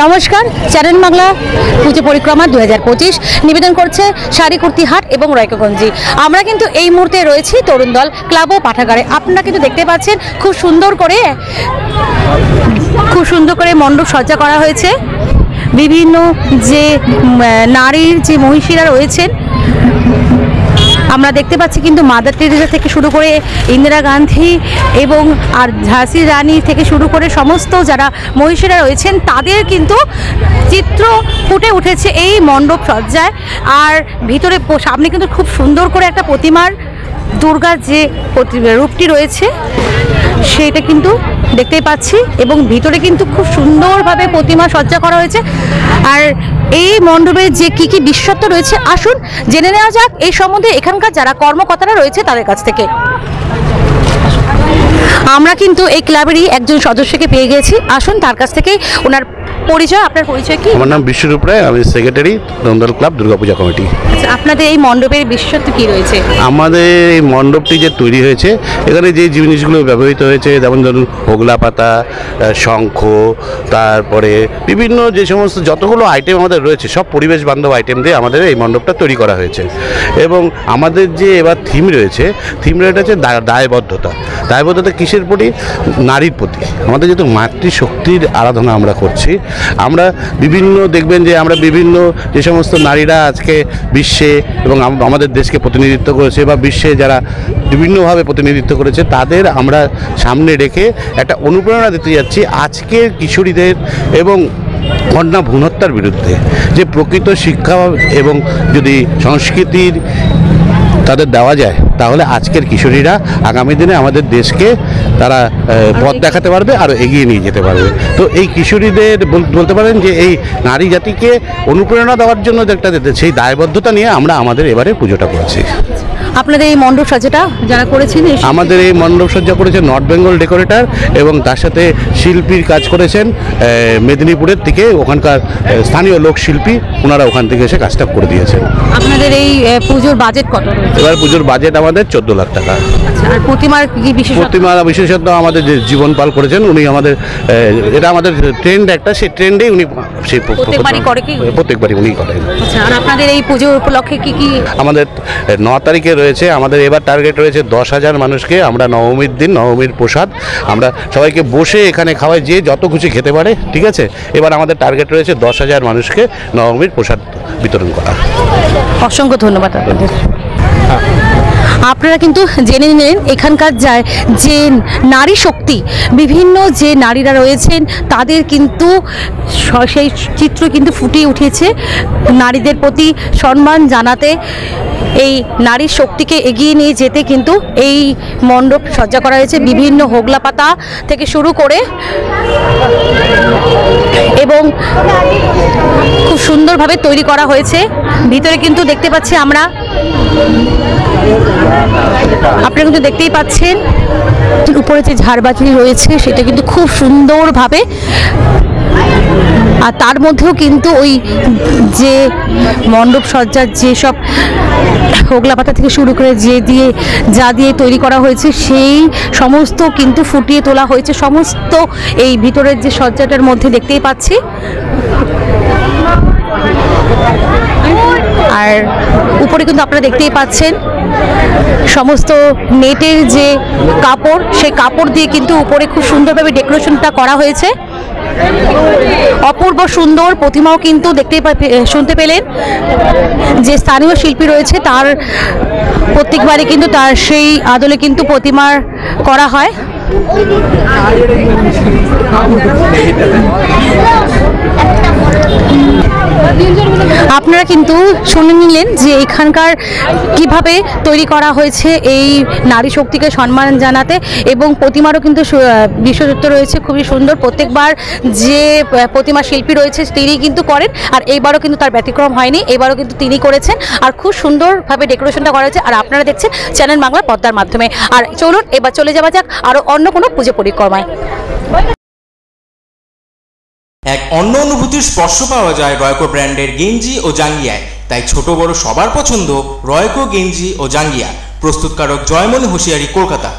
নমস্কার, চ্যানেল বাংলা পুজো পরিক্রমা 2025 নিবেদন করছে শাড়ি কুর্তি হাট এবং রয়কোগঞ্জি। আমরা কিন্তু এই মুহূর্তে রয়েছি তরুণ দল ক্লাব ও পাঠাগারে। আপনারা কিন্তু দেখতে পাচ্ছেন খুব সুন্দর করে মণ্ডপ সজ্জা করা হয়েছে। বিভিন্ন যে নারীর যে মহিষীরা রয়েছেন আমরা দেখতে পাচ্ছি, কিন্তু মাদার টেরেসা থেকে শুরু করে ইন্দিরা গান্ধী এবং আর ঝাঁসি রানী থেকে শুরু করে সমস্ত যারা মহিষীরা রয়েছেন তাদের কিন্তু চিত্র ফুটে উঠেছে এই মণ্ডপ সজ্জায়। আর ভিতরে সামনে কিন্তু খুব সুন্দর করে একটা প্রতিমার দুর্গার যে রূপটি রয়েছে সেটা কিন্তু দেখতেই পাচ্ছি, এবং ভিতরে কিন্তু খুব সুন্দরভাবে প্রতিমা সজ্জা করা হয়েছে। আর এই মণ্ডপে যে কি বিশেষত্ব রয়েছে আসুন জেনে নেওয়া যাক এই সম্বন্ধে এখানকার যারা কর্মকর্তারা রয়েছে তাদের কাছ থেকে। আমরা কিন্তু এই ক্লাবেরই একজন সদস্যকে পেয়ে গেছি, আসুন তার কাছ থেকে ওনার পরিচয়। আপনার পরিচয় কি? আমার নাম বিশ্বরূপ রায়, আমি সেক্রেটারি তরুণ ক্লাব দুর্গাপূজা কমিটি। আচ্ছা, আপনাদের এই মণ্ডপের বিশেষত্ব কি রয়েছে? আমাদের এই মণ্ডপটি যে তৈরি হয়েছে, এখানে যে জিনিসগুলো ব্যবহৃত হয়েছে, যেমন ধরুন হোগলা পাতা, শঙ্খ, তারপরে বিভিন্ন যে সমস্ত যতগুলো আইটেম আমাদের রয়েছে সব পরিবেশ বান্ধব আইটেম দিয়ে আমাদের এই মণ্ডপটা তৈরি করা হয়েছে। এবং আমাদের যে এবার থিম রয়েছে, থিমটা হচ্ছে দায়বদ্ধতা কিসের প্রতি? নারীর প্রতি। আমাদের যেহেতু মাতৃশক্তির আরাধনা আমরা করছি, আমরা বিভিন্ন দেখবেন যে আমরা বিভিন্ন যে সমস্ত নারীরা আজকে বিশ্বে এবং আমাদের দেশকে প্রতিনিধিত্ব করেছে বা বিশ্বে যারা বিভিন্নভাবে প্রতিনিধিত্ব করেছে তাদের আমরা সামনে রেখে একটা অনুপ্রেরণা দিতে যাচ্ছি আজকের কিশোরীদের এবং কন্যা ভ্রূণ হত্যার বিরুদ্ধে। যে প্রকৃত শিক্ষা এবং যদি সংস্কৃতির তাদের দেওয়া যায় তাহলে আজকের কিশোরীরা আগামী দিনে আমাদের দেশকে তারা পথ দেখাতে পারবে আর এগিয়ে নিয়ে যেতে পারবে। তো এই কিশোরীদের বলতে পারেন যে এই নারী জাতিকে অনুপ্রেরণা দেওয়ার জন্য একটা সেই দায়বদ্ধতা নিয়ে আমরা আমাদের এবারে পুজোটা করেছি। আপনাদের এই মণ্ডপ সজ্জাটা যারা করেছেন, আমাদের এই মণ্ডপ সজ্জা করেছেন নর্থ বেঙ্গল ডেকোরেটর, এবং তার সাথে শিল্পীর কাজ করেছেন মেদিনীপুরের থেকে ওখানকার স্থানীয় লোকশিল্পী, ওনারা ওখান থেকে এসে কাজটা করে দিয়েছেন। আপনাদের এই পুজোর বাজেট কত রয়েছে? এবার পুজোর বাজেট আমাদের 14 লাখ টাকা। আর প্রতিমার কি বিশেষত্ব আমাদের যে জীবন পাল করেছেন উনি আমাদের, এটা আমাদের ট্রেন্ড একটা, সেই ট্রেন্ডেই উনি সেই প্রত্যেকবারই উনি করেন। আর আপনাদের এই পুজো উপলক্ষে কি আমাদের 9 তারিখে রয়েছে, আমাদের এবার টার্গেট রয়েছে 10,000 মানুষকে আমরা নবমীর দিন, নবমীর প্রসাদ আমরা সবাইকে বসে এখানে খাওয়াই, যে যত খুশি খেতে পারে, ঠিক আছে। এবার আমাদের টার্গেট রয়েছে 10,000 মানুষকে নবমীর প্রসাদ বিতরণ করা। অসংখ্য ধন্যবাদ আপনাদের। আপনারা কিন্তু জেনে নিলেন এখানকার যে নারী শক্তি, বিভিন্ন যে নারীরা রয়েছেন তাদের কিন্তু সেই চিত্র কিন্তু ফুটিয়ে উঠেছে। নারীদের প্রতি সম্মান জানাতে, এই নারী শক্তিকে এগিয়ে নিয়ে যেতে কিন্তু এই মণ্ডপ সজ্জা করা হয়েছে বিভিন্ন হোগলা পাতা থেকে শুরু করে, এবং খুব সুন্দরভাবে তৈরি করা হয়েছে। ভিতরে কিন্তু দেখতে পাচ্ছি আমরা, আপনারা কিন্তু দেখতেই পাচ্ছেন উপরে যে ঝাড়বাতি রয়েছে সেটা কিন্তু খুব সুন্দরভাবে, আর তার মধ্যেও কিন্তু ওই যে মণ্ডপ সজ্জার যেসব হোগলা পাতা থেকে শুরু করে যা দিয়ে তৈরি করা হয়েছে সেই সমস্ত কিন্তু ফুটিয়ে তোলা হয়েছে সমস্ত এই ভিতরের যে সজ্জাটার মধ্যে দেখতেই পাচ্ছি। আর উপরে কিন্তু আপনারা দেখতেই পাচ্ছেন সমস্ত নেটের যে কাপড়, সেই কাপড় দিয়ে কিন্তু উপরে খুব সুন্দরভাবে ডেকোরেশনটা করা হয়েছে। অপূর্ব সুন্দর প্রতিমাও কিন্তু শুনতে পেলেন যে স্থানীয় শিল্পী রয়েছে তার প্রত্যেকবারই কিন্তু তার সেই আদলে কিন্তু প্রতিমার করা হয়। আপনারা কিন্তু শুনে নিলেন যে এখানকার কিভাবে তৈরি করা হয়েছে এই নারী শক্তিকে সম্মান জানাতে, এবং প্রতিমারও কিন্তু বিশেষত্ব রয়েছে খুবই সুন্দর। প্রত্যেকবার যে প্রতিমা শিল্পী রয়েছে তিনি কিন্তু করেন, আর এইবারও কিন্তু তার ব্যতিক্রম হয়নি, এবারও কিন্তু তিনি করেছেন। আর খুব সুন্দরভাবে ডেকোরেশনটা করা হয়েছে। আর আপনারা দেখছেন চ্যানেল বাংলা পর্দার মাধ্যমে। আর চলুন এবার চলে যাওয়া যাক আরও অন্য কোনো পুজো পরিক্রমায়। এক অন্য অনুভূতির স্পর্শ পাওয়া যায় রয়কো ব্র্যান্ডের গেঞ্জি ও জাঙ্গিয়ায়। তাই ছোট বড় সবার পছন্দ রয়কো গেঞ্জি ও জাঙ্গিয়া। প্রস্তুতকারক জয়মনি হোশিয়ারি, কলকাতা।